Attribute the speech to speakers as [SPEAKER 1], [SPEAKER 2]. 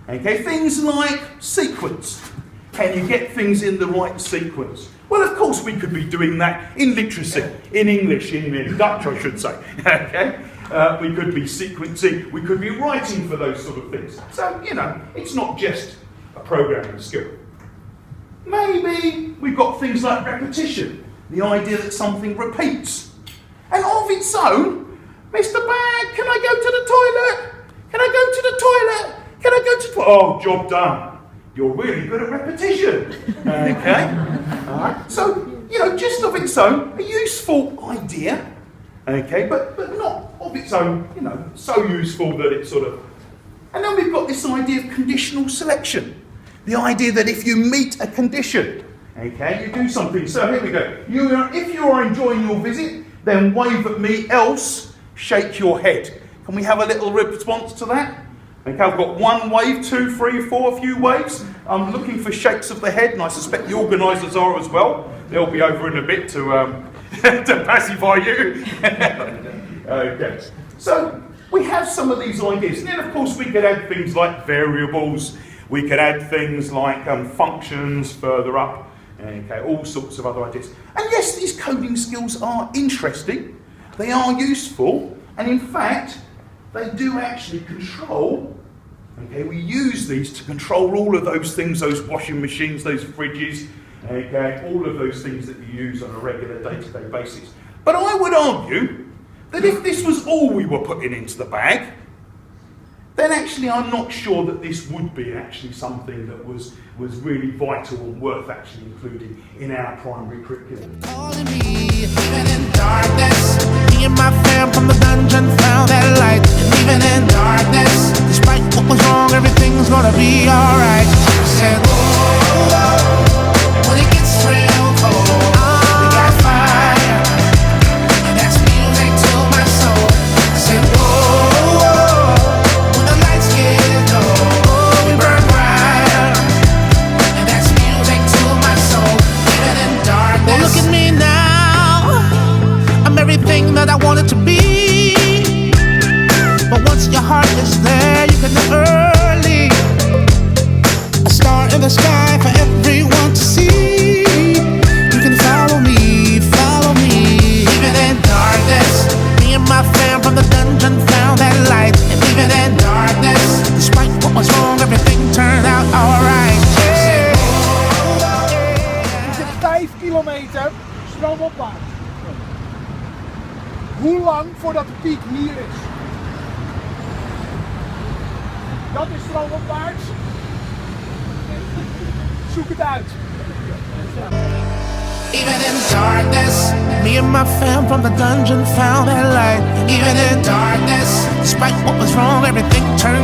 [SPEAKER 1] Okay, things like sequence. Can you get things in the right sequence? Well, of course, we could be doing that in literacy, in English, in Dutch, I should say. Okay, we could be sequencing, we could be writing for those sort of things. So, you know, it's not just a programming skill. Maybe we've got things like repetition, the idea that something repeats. And of its own, Mr. Bag, can I go to the toilet? Can I go to the toilet? Can I go to the toilet? Oh, job done. You're really good at repetition. Okay? All right. So, you know, just of its own, a useful idea. Okay, but not of its own, you know, so useful that it's sort of... And then we've got this idea of conditional selection. The idea that if you meet a condition, okay, you do something. So here we go. If you are enjoying your visit, then wave at me, else shake your head. Can we have a little response to that? Okay, I've got 1 wave, 2, 3, 4, a few waves. I'm looking for shakes of the head, and I suspect the organisers are as well. They'll be over in a bit to to pacify you. Okay, so we have some of these ideas. And then, of course, we could add things like variables. We could add things like functions further up. Okay, all sorts of other ideas. And yes, these coding skills are interesting. They are useful. And in fact, they do actually control, okay, we use these to control all of those things, those washing machines, those fridges, okay, all of those things that you use on a regular day-to-day basis. But I would argue that if this was all we were putting into the bag, then actually I'm not sure that this would be actually something that was really vital and worth actually including in our primary curriculum.
[SPEAKER 2] Calling me, even in darkness, me and my fam from the dungeon found that light. And even in darkness, despite what was wrong, everything's gonna be alright. Said, whoa, when it gets real cold, we got fire, and that's music to my soul. Said, whoa, when the lights get low, we burn bright, and that's music to my soul. Even in darkness. Well, look at me now, I'm everything that I wanted to be. But once your heart is there, you can never leave. A star in the sky for everyone to see. You can follow me, follow me. Even in darkness, me and my fam from the dungeon found that light. And even in darkness, despite what was wrong, everything turned out alright. Yeah.
[SPEAKER 3] Het is 5 kilometer stroomopwaarts. Hoe lang voordat de piek hier is? Dat is stroomopwaarts. Zoek het uit.
[SPEAKER 2] Even in darkness, me and my fam from the dungeon found that light. Even in darkness, despite what was wrong, everything turned